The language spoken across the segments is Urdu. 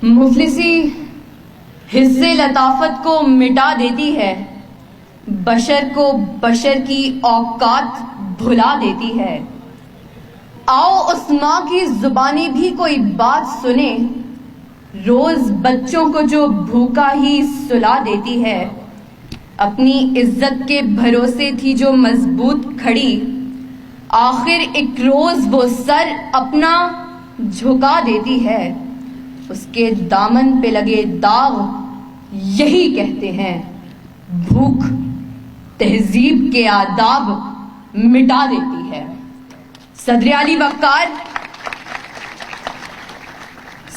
مفلسی حس لطافت کو مٹا دیتی ہے، بشر کو بشر کی اوقات بھلا دیتی ہے۔ آؤ اس ماں کی زبانی بھی کوئی بات سنے، روز بچوں کو جو بھوکا ہی سلا دیتی ہے۔ اپنی عزت کے بھروسے تھی جو مضبوط کھڑی، آخر ایک روز وہ سر اپنا جھکا دیتی ہے۔ اس کے دامن پہ لگے داغ یہی کہتے ہیں، بھوک تہذیب کے آداب مٹا دیتی ہے۔ صدر علی وقار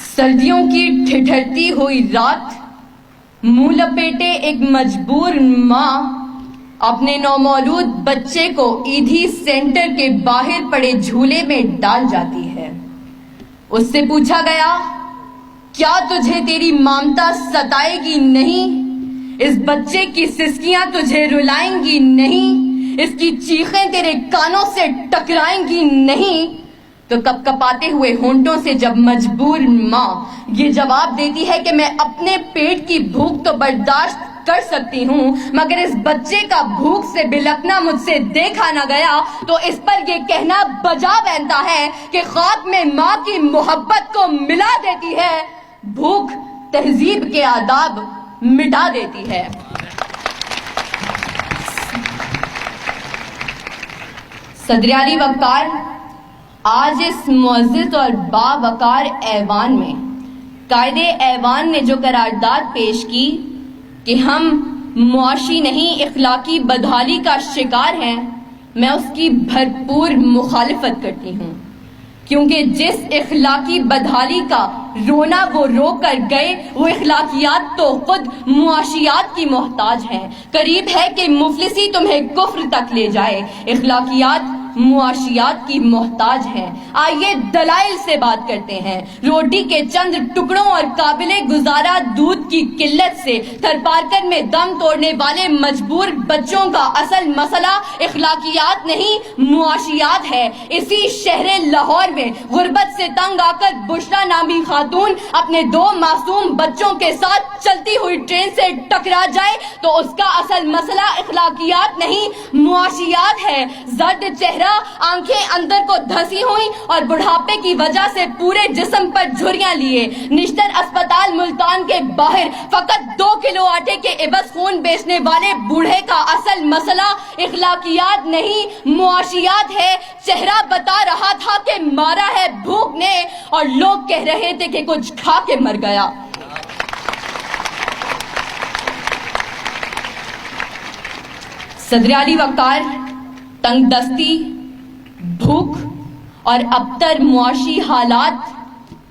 سردیوں کی ٹھٹھرتی ہوئی رات، منہ لپیٹے ایک مجبور ماں اپنے نومولود بچے کو ایدھی سینٹر کے باہر پڑے جھولے میں ڈال جاتی ہے۔ اس سے پوچھا گیا، کیا تجھے تیری مامتا ستائے گی نہیں؟ اس بچے کی سسکیاں تجھے رلائیں گی نہیں؟ اس کی چیخیں تیرے کانوں سے ٹکرائیں گی نہیں؟ تو کپ کپاتے ہوئے ہونٹوں سے جب مجبور ماں یہ جواب دیتی ہے کہ میں اپنے پیٹ کی بھوک تو برداشت کر سکتی ہوں، مگر اس بچے کا بھوک سے بلکنا مجھ سے دیکھا نہ گیا، تو اس پر یہ کہنا بجا بنتا ہے کہ خاک میں ماں کی محبت کو ملا دیتی ہے، بھوک تہذیب کے آداب مٹا دیتی ہے۔ صدر علی وقار آج اس معزز اور باوقار ایوان میں قائد ایوان نے جو قرارداد پیش کی کہ ہم معاشی نہیں اخلاقی بدحالی کا شکار ہیں، میں اس کی بھرپور مخالفت کرتی ہوں، کیونکہ جس اخلاقی بدحالی کا رونا وہ رو کر گئے، وہ اخلاقیات تو خود معاشیات کی محتاج ہیں۔ قریب ہے کہ مفلسی تمہیں کفر تک لے جائے، اخلاقیات معاشیات کی محتاج ہیں۔ آئیے دلائل سے بات کرتے ہیں۔ روٹی کے چند ٹکڑوں اور قابل گزارا دودھ کی قلت سے تھرپارکر میں دم توڑنے والے مجبور بچوں کا اصل مسئلہ اخلاقیات نہیں معاشیات ہے۔ اسی شہر لاہور میں غربت سے تنگ آ کر بشرا نامی خاتون اپنے 2 معصوم بچوں کے ساتھ چلتی ہوئی ٹرین سے ٹکرا جائے تو اس کا اصل مسئلہ اخلاقیات نہیں معاشیات ہے۔ زرد چہرہ، آنکھیں اندر کو دھسی ہوئی اور بڑھاپے کی وجہ سے پورے جسم پر جھریاں لیے، نشتر اسپتال ملتان کے باہر فقط 2 کلو آٹے کے عوض خون بیچنے والے بوڑھے کا اصل مسئلہ اخلاقیات نہیں معاشیات ہے۔ چہرہ بتا رہا تھا کہ مارا ہے بھوک نے، اور لوگ کہہ رہے تھے کہ کچھ کھا کے مر گیا۔ صدر علی وقار تنگ دستی، بھوک اور ابتر معاشی حالات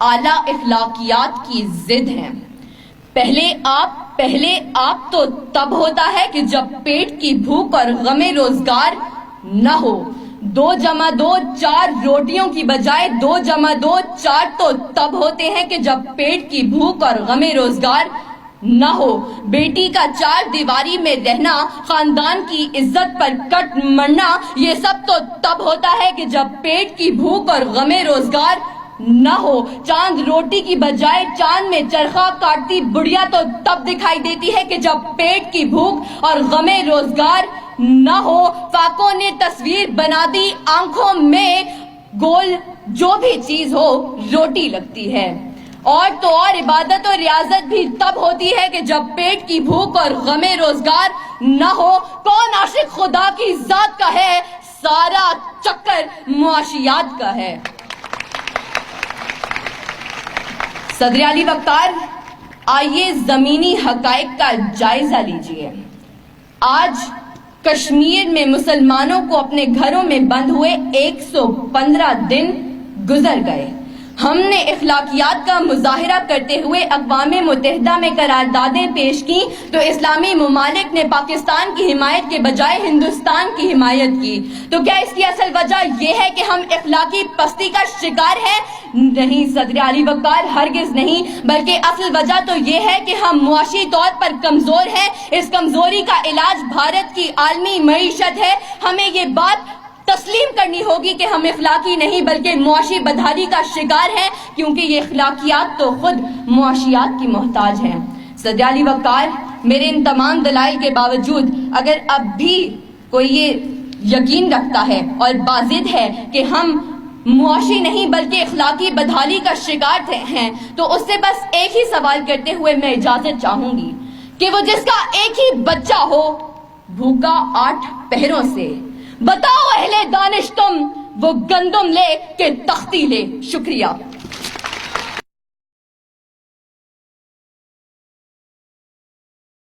اعلیٰ اخلاقیات کی ضد ہیں۔ پہلے آپ تو تب ہوتا ہے کہ جب پیٹ کی بھوک اور غم روزگار نہ ہو۔ 2 + 2 4 روٹیوں کی بجائے 2 + 2 4 تو تب ہوتے ہیں کہ جب پیٹ کی بھوک اور غم روزگار نہ ہو۔ بیٹی کا 4 دیواری میں رہنا، خاندان کی عزت پر کٹ مرنا، یہ سب تو تب ہوتا ہے کہ جب پیٹ کی بھوک اور غم روزگار نہ ہو۔ چاند روٹی کی بجائے چاند میں چرخہ کاٹتی بڑھیا تو تب دکھائی دیتی ہے کہ جب پیٹ کی بھوک اور غم روزگار نہ ہو۔ فاقوں نے تصویر بنا دی، آنکھوں میں گول جو بھی چیز ہو روٹی لگتی ہے۔ اور تو اور عبادت و ریاضت بھی تب ہوتی ہے کہ جب پیٹ کی بھوک اور غم روزگار نہ ہو۔ کون عاشق خدا کی ذات کا ہے؟ سارا چکر معاشیات کا ہے۔ صدر علی وقار آئیے زمینی حقائق کا جائزہ لیجئے۔ آج کشمیر میں مسلمانوں کو اپنے گھروں میں بند ہوئے 115 دن گزر گئے۔ ہم نے اخلاقیات کا مظاہرہ کرتے ہوئے اقوام متحدہ میں قراردادیں پیش کی تو اسلامی ممالک نے پاکستان کی حمایت کے بجائے ہندوستان کی حمایت کی۔ تو کیا اس کی اصل وجہ یہ ہے کہ ہم اخلاقی پستی کا شکار ہیں؟ نہیں صدر علی وقار، ہرگز نہیں، بلکہ اصل وجہ تو یہ ہے کہ ہم معاشی طور پر کمزور ہیں۔ اس کمزوری کا علاج بھارت کی عالمی معیشت ہے۔ ہمیں یہ بات تسلیم کرنی ہوگی کہ ہم اخلاقی نہیں بلکہ معاشی بدحالی کا شکار ہیں، کیونکہ یہ اخلاقیات تو خود معاشیات کی محتاج ہیں۔ صدر علی وقار، میرے ان تمام دلائل کے باوجود اگر اب بھی کوئی یہ یقین رکھتا ہے اور بازد ہے کہ ہم معاشی نہیں بلکہ اخلاقی بدحالی کا شکار ہیں، تو اس سے بس ایک ہی سوال کرتے ہوئے میں اجازت چاہوں گی کہ وہ جس کا ایک ہی بچہ ہو بھوکا 8 پہروں سے، بتاؤ اہل دانش تم وہ گندم لے کہ تختی لے۔ شکریہ۔